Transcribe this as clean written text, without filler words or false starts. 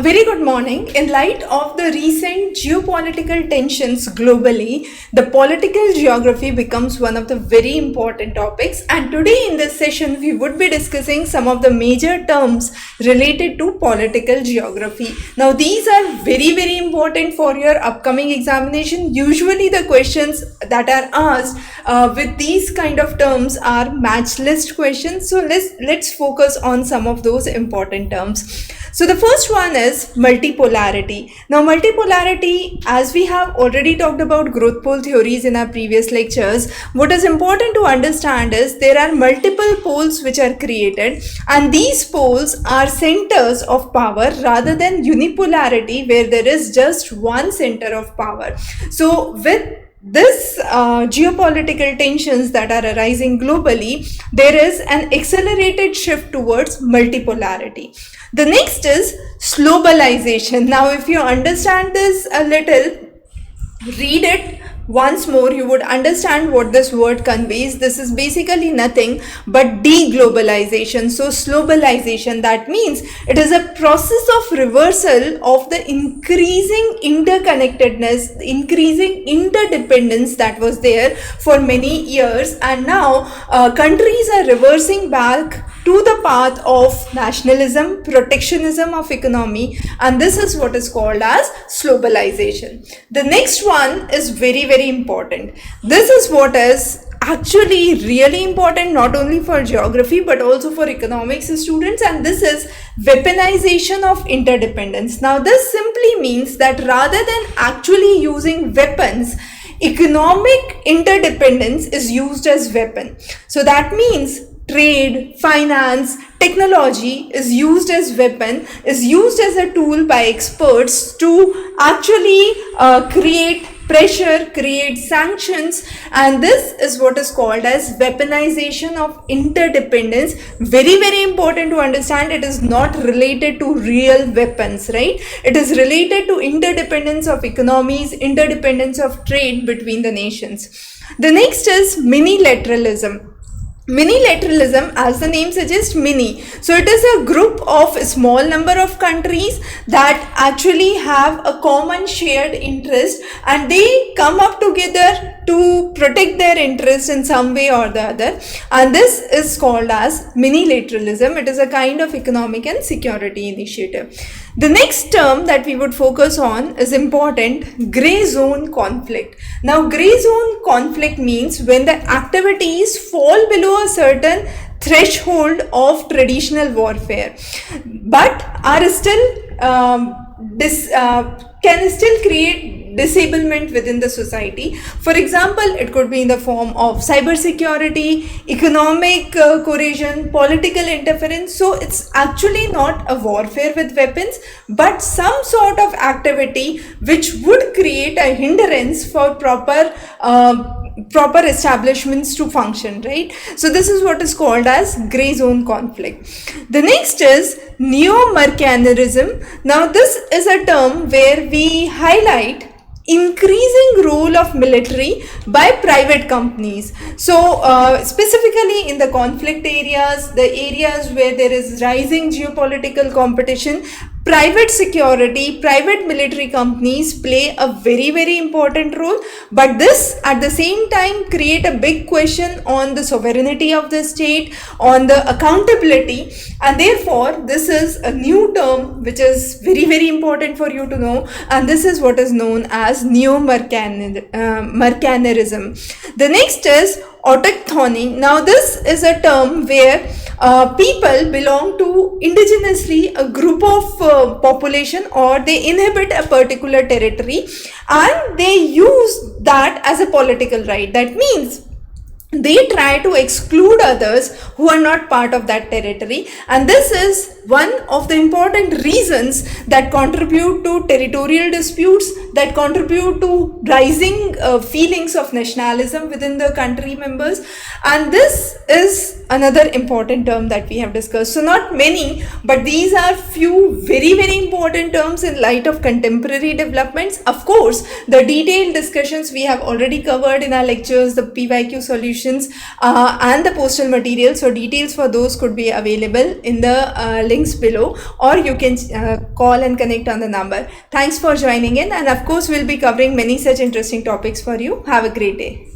A very good morning. In light of the recent geopolitical tensions globally, the political geography becomes one of the very important topics. And today in this session, we would be discussing some of the major terms related to political geography. Now, these are very important for your upcoming examination. Usually, the questions that are asked with these kind of terms are match list questions. So, let's focus on some of those important terms. So the first one is multipolarity. Now multipolarity, as we have already talked about growth pole theories in our previous lectures, what is important to understand is there are multiple poles which are created, and these poles are centers of power rather than unipolarity where there is just one center of power. So with this geopolitical tensions that are arising globally, there is an accelerated shift towards multipolarity. The next is globalization. Now, if you understand this a little, read it once more, you would understand what this word conveys. This is basically nothing but deglobalization. So globalization, that means it is a process of reversal of the increasing interconnectedness, increasing interdependence that was there for many years, and now countries are reversing back to the path of nationalism, protectionism of economy, and this is what is called as globalization. The next one is very important. This is what is actually really important not only for geography but also for economics students, and this is weaponization of interdependence. Now this simply means that rather than actually using weapons, economic interdependence is used as weapon. So that means trade, finance, technology is used as weapon, is used as a tool by experts to actually create pressure, create sanctions, and this is what is called as weaponization of interdependence. Very important to understand, it is not related to real weapons, right? It is related to interdependence of economies, interdependence of trade between the nations. The next is minilateralism. Minilateralism, as the name suggests, mini. So it is a group of a small number of countries that actually have a common shared interest and they come up together to protect their interests in some way or the other, and this is called as minilateralism. It is a kind of economic and security initiative. The next term that we would focus on is important, grey zone conflict. Now grey zone conflict means when the activities fall below a certain threshold of traditional warfare but are still can still create disablement within the society. For example, it could be in the form of cybersecurity, economic coercion, political interference. So it's actually not a warfare with weapons but some sort of activity which would create a hindrance for proper establishments to function, right? So this is what is called as grey zone conflict. The next is neo-mercantilism. Now this is a term where we highlight increasing role of military by private companies. So specifically in the conflict areas, the areas where there is rising geopolitical competition, private security, private military companies play a very important role, but this at the same time create a big question on the sovereignty of the state, on the accountability, and therefore this is a new term which is very important for you to know, and this is what is known as neo-mercantilism. The next is autochthony. Now this is a term where people belong to indigenously a group of population, or they inhabit a particular territory and they use that as a political right. That means they try to exclude others who are not part of that territory, and this is one of the important reasons that contribute to territorial disputes, that contribute to rising feelings of nationalism within the country members, and this is another important term that we have discussed. So not many, but these are few very important terms in light of contemporary developments. Of course, the detailed discussions we have already covered in our lectures, the PYQ solution institutions and the postal material. So details for those could be available in the links below, or you can call and connect on the number. Thanks for joining in, and of course we'll be covering many such interesting topics for you. Have a great day.